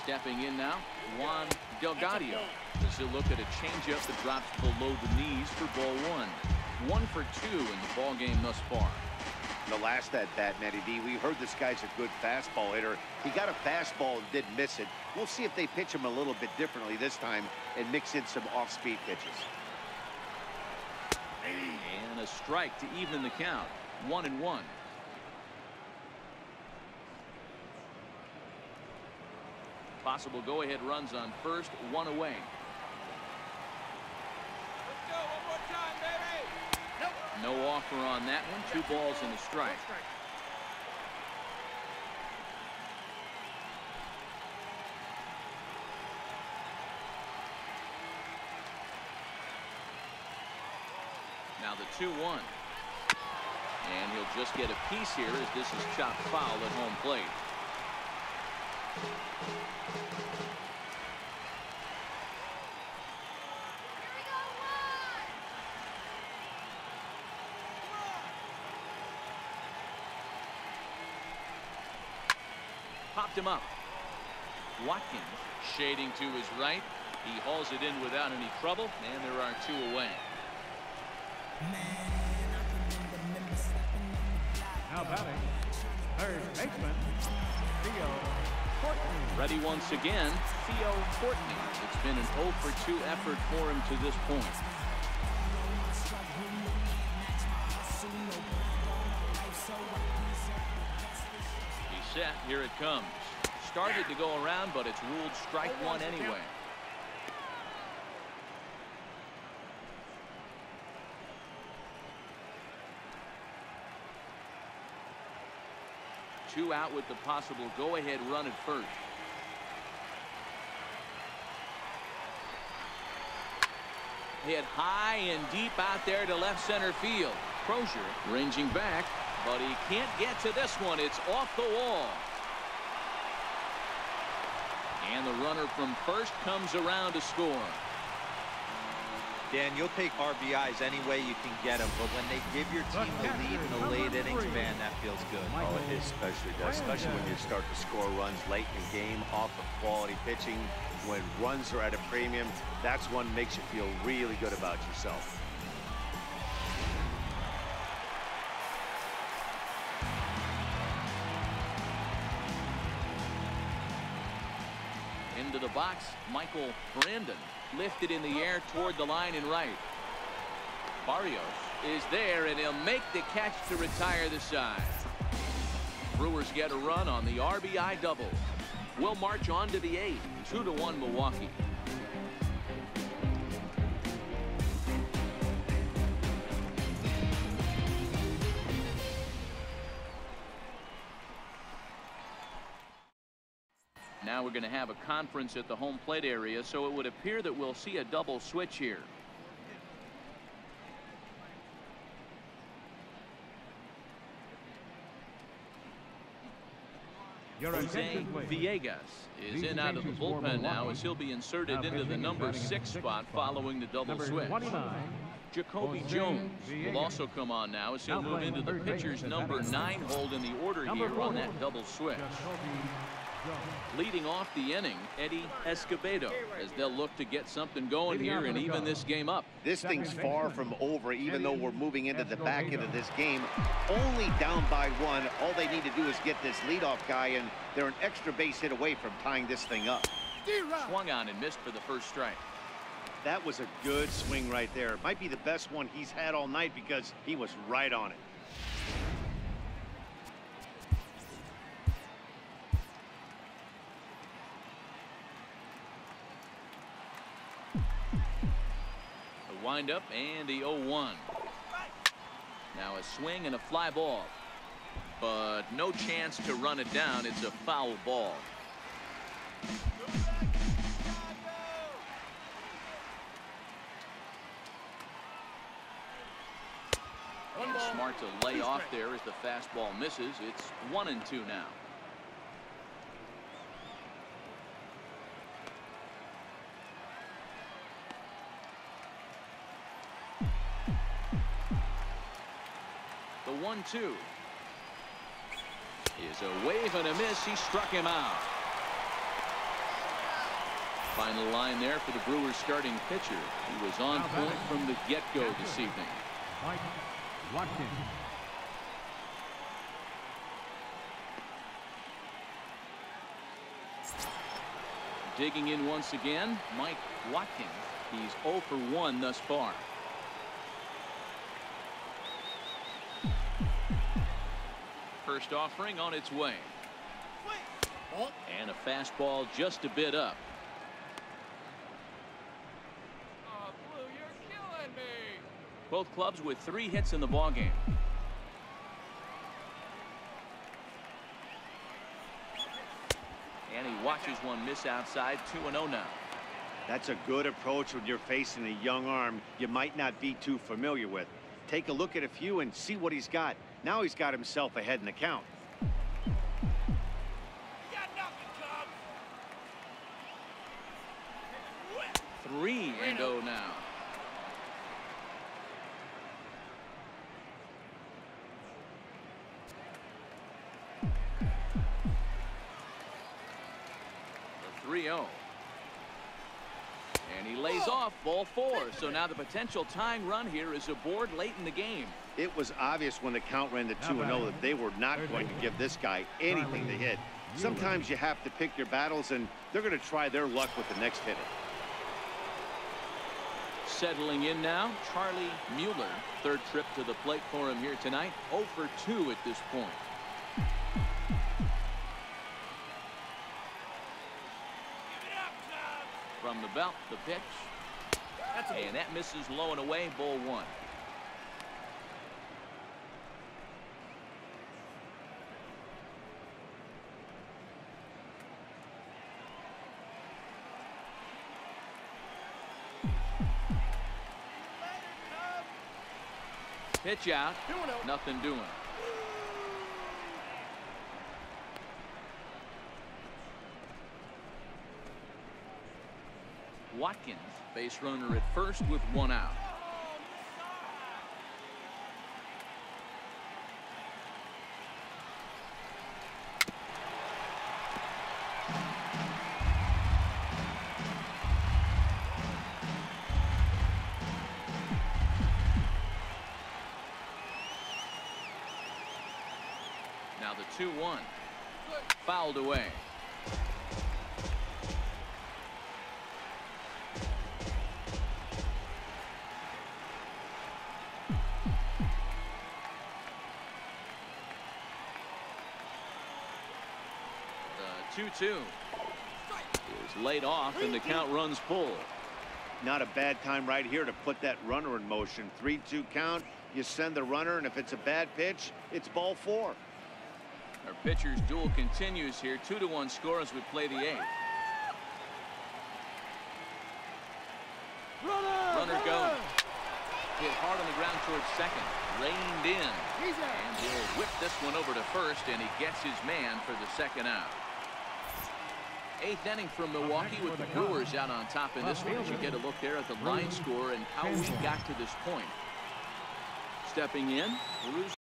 Stepping in now, Juan Delgado. As he'll look at a changeup that drops below the knees for ball 1. 1 for 2 in the ball game thus far. The last at bat, Matty D, we heard this guy's a good fastball hitter. He got a fastball and didn't miss it. We'll see if they pitch him a little bit differently this time and mix in some off-speed pitches. And a strike to even the count. 1-1. Possible go-ahead runs on first, one away. Let's go one more time, baby. Nope. No offer on that one. 2 balls and a strike. Now the 2-1. And he'll just get a piece here as this is chopped foul at home plate. Popped him up. Watkins shading to his right. He hauls it in without any trouble, and there are 2 away. Now batting, third baseman, Theo Courtney. Ready once again, Theo Courtney. It's been an 0 for 2 effort for him to this point. He's set. Here it comes. Started to go around, but it's ruled strike 1 anyway. Two out with the possible go-ahead run at first. Hit high and deep out there to left center field. Crozier ranging back, but he can't get to this one. It's off the wall. And the runner from first comes around to score. Dan, you'll take RBIs any way you can get them, but when they give your team the lead in the late innings, man, that feels good. Oh, it especially does, especially when you start to score runs late in the game off of quality pitching. When runs are at a premium, that's one makes you feel really good about yourself. Into the box, Michael Brandon lifted in the air toward the line and right. Barrios is there, and he'll make the catch to retire the side. Brewers get a run on the RBI double. We'll march on to the 8th. 2-1 Milwaukee. Now we're going to have a conference at the home plate area, so it would appear that we'll see a double switch here. Jose Villegas is in out of the bullpen now as he'll be inserted into the number 6 spot following the double switch. Jacoby Jones will also come on now as he'll move into the pitcher's number 9 hold in the order here on that double switch. Leading off the inning, Eddie Escobedo, as they'll look to get something going here and even this game up. This thing's far from over, even though we're moving into the back end of this game. Only down by 1. All they need to do is get this leadoff guy, and they're an extra base hit away from tying this thing up. Swung on and missed for the first strike. That was a good swing right there. Might be the best one he's had all night because he was right on it. Wind up and the 0-1. Now a swing and a fly ball, but no chance to run it down. It's a foul ball. And smart to lay off there as the fastball misses. It's 1-2 now. The 1-2 is a wave and a miss. He struck him out. Final line there for the Brewers starting pitcher. He was on point from the get-go this evening. Mike Watkins. Digging in once again, Mike Watkins. He's 0 for 1 thus far. First offering on its way. And a fastball just a bit up. Oh, Blue, you're killing me. Both clubs with 3 hits in the ballgame. And he watches one miss outside. 2-0 now. That's a good approach when you're facing a young arm you might not be too familiar with. Take a look at a few and see what he's got. Now he's got himself ahead in the count. You got nothing, Cubs. 3-0 now. The 3-0. And he lays off ball 4. So now the potential tying run here is aboard late in the game. It was obvious when the count ran to 2-0 that they were not going to give this guy anything to hit. Sometimes you have to pick your battles, and they're going to try their luck with the next hitter. Settling in now, Charlie Mueller. Third trip to the plate for him here tonight. 0 for 2 at this point. From the belt, the pitch. And that misses low and away, ball 1. Pitch out. Nothing doing. Watkins, base runner at first with 1 out. Now the 2-1. Fouled away. The 2-2 is laid off and the count runs full. Not a bad time right here to put that runner in motion. 3-2 count. You send the runner, and if it's a bad pitch, it's ball 4. Our pitcher's duel continues here. 2-1 score as we play the 8th. Runner goes. Hit hard on the ground towards second. Reined in. And he'll whip this one over to first, and he gets his man for the second out. 8th inning from Milwaukee with the Brewers out on top in this one. As you get a look there at the line score and how we got to this point. Stepping in, Bruce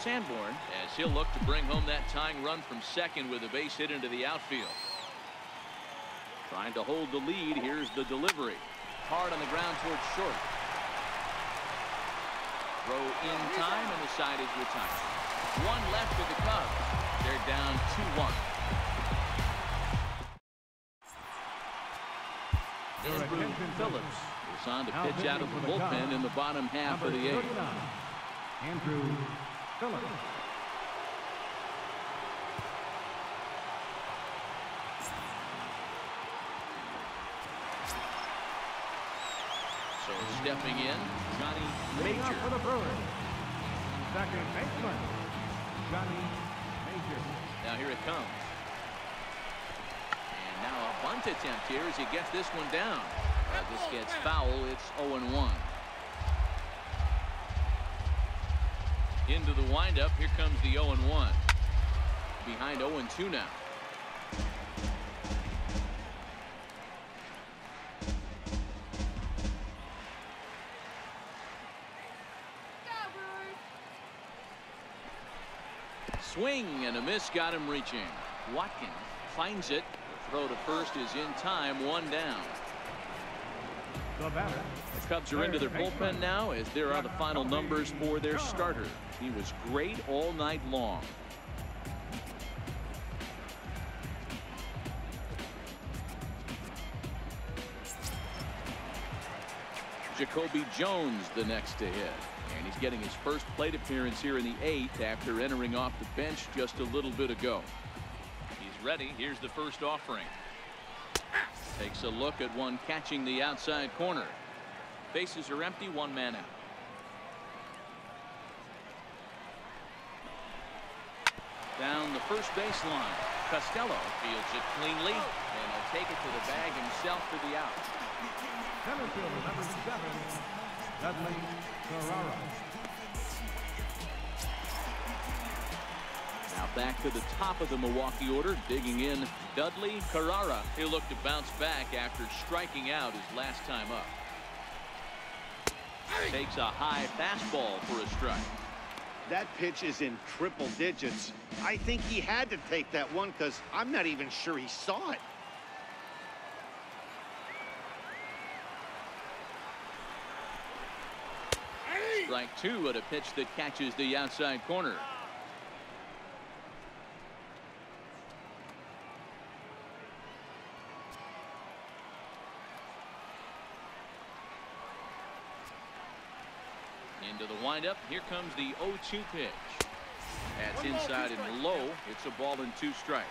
Sanborn, as he'll look to bring home that tying run from second with a base hit into the outfield. Trying to hold the lead. Here's the delivery. Hard on the ground towards short. Throw in time, and the side is retired. One left for the Cubs. They're down 2-1. Andrew Phillips is on to pitch out of the bullpen in the bottom half of the eighth. Andrew Phillips. So stepping in, Johnny Leading off for Major. the Brewers, second baseman, Johnny Major. Now here it comes. And now a bunt attempt here as he gets this one down. As this gets foul, it's 0-1. Into the windup, here comes the 0-1. Behind 0-2 now. Swing and a miss got him reaching. Watkins finds it. The throw to first is in time, one down. The batter, The Cubs are into their bullpen now as there are the final numbers for their starter. He was great all night long. Jacoby Jones the next to hit. And he's getting his first plate appearance here in the eighth after entering off the bench just a little bit ago. He's ready. Here's the first offering. Takes a look at one catching the outside corner. Bases are empty, one man out. Down the first baseline. Costello fields it cleanly, and he'll take it to the bag himself for the out. center fielder, number 7, Dudley Ferrara. Now back to the top of the Milwaukee order, digging in Dudley Carrara. He'll look to bounce back after striking out his last time up. Takes a high fastball for a strike. That pitch is in triple digits. I think he had to take that one because I'm not even sure he saw it. Strike two at a pitch that catches the outside corner. Into the windup. Here comes the 0-2 pitch. That's inside and low. It's a ball and 2 strikes.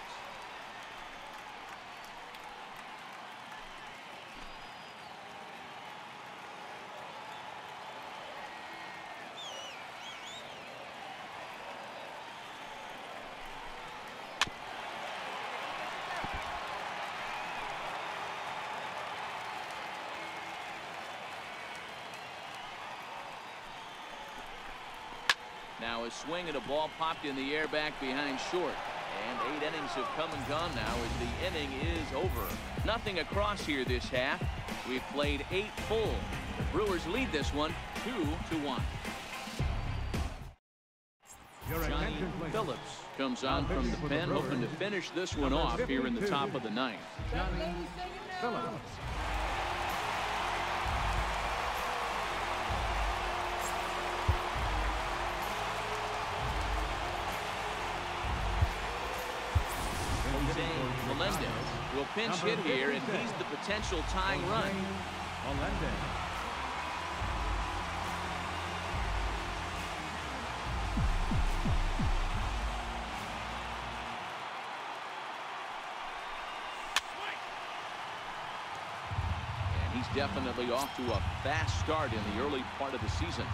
Now a swing and a ball popped in the air back behind short. And 8 innings have come and gone now as the inning is over. Nothing across here this half. We've played 8 full. The Brewers lead this one 2-1. Johnny Phillips comes on from the pen, hoping to finish this one off here in the top of the ninth. Johnny Phillips. Melendez will pinch hit here, and he's the potential tying run. Melendez. And he's definitely off to a fast start in the early part of the season.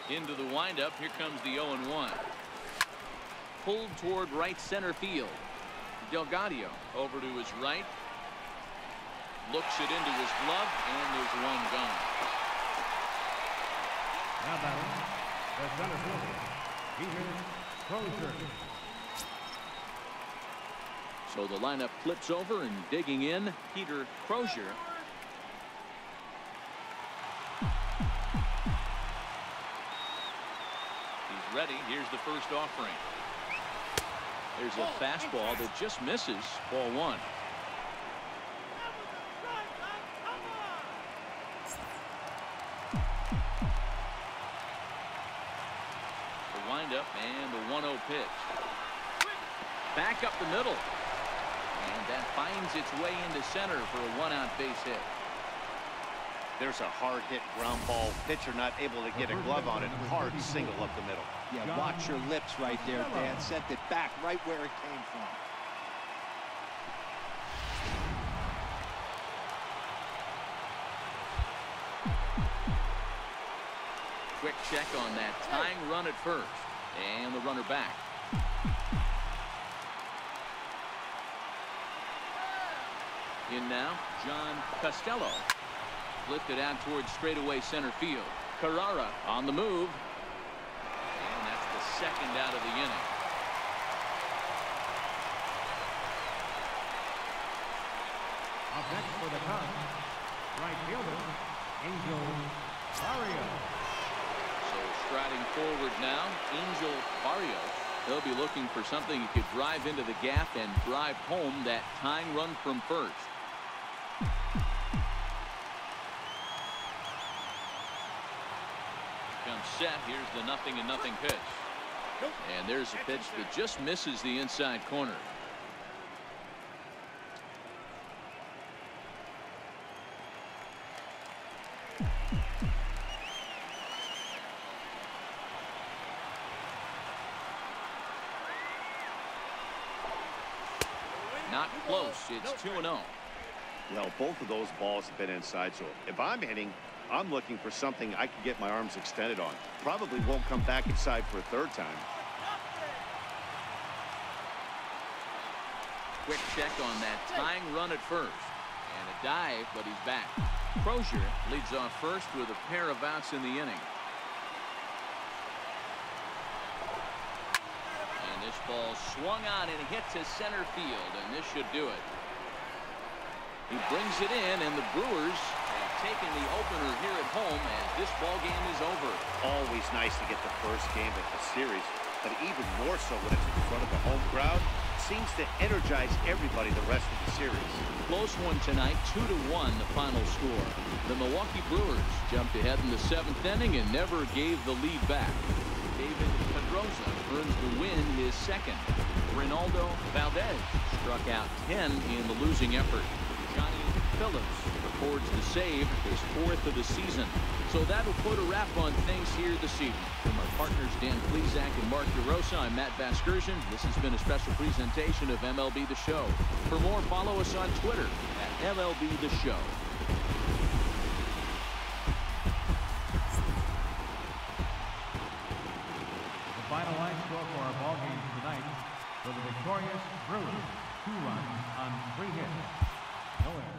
Into the windup. Here comes the 0-1. Pulled toward right center field. Delgado over to his right. Looks it into his glove, and there's one gone. Now batting, the center fielder, Pedroza. So the lineup flips over, and digging in, Peter Crozier. He's ready. Here's the first offering. There's a fastball that just misses. Ball one. The windup and the 1-0 pitch. Back up the middle. And that finds its way into center for a 1-out base hit. There's a hard hit ground ball. Pitcher not able to get a glove on it. Hard single up the middle. Yeah, watch your lips right there, Dan. Sent it back right where it came from. Quick check on that tying run at first. And the runner back. In now, John Costello. Lifted out towards straightaway center field. Carrara on the move. And that's the second out of the inning. Up next for the Cubs, right fielder, Angel Barrios. So striding forward now, Angel Barrios. He'll be looking for something he could drive into the gap and drive home that tying run from first. Comes set. Here's the 0-0 pitch. And there's a pitch that just misses the inside corner. Not close. It's 2-0. Well, both of those balls have been inside, so if I'm hitting, I'm looking for something I can get my arms extended on. Probably won't come back inside for a third time. Quick check on that tying run at first. And a dive, but he's back. Crozier leads off first with a pair of outs in the inning. And this ball swung on and hit to center field, and this should do it. He brings it in, and the Brewers have taken the opener here at home as this ball game is over. Always nice to get the first game of the series, but even more so when it's in front of the home crowd. Seems to energize everybody the rest of the series. Close one tonight, 2-1 the final score. The Milwaukee Brewers jumped ahead in the 7th inning and never gave the lead back. David Pedroza earns the win, his second. Reynaldo Valdez struck out 10 in the losing effort. Johnny Phillips records the save, his 4th of the season. So that'll put a wrap on things here this evening. From our partners Dan Plesac and Mark DeRosa, I'm Matt Vasgersian. This has been a special presentation of MLB The Show. For more, follow us on Twitter at MLB The Show. The final line score for our ball game tonight for the victorious Brewers, 2 runs on 3 hits. No errors.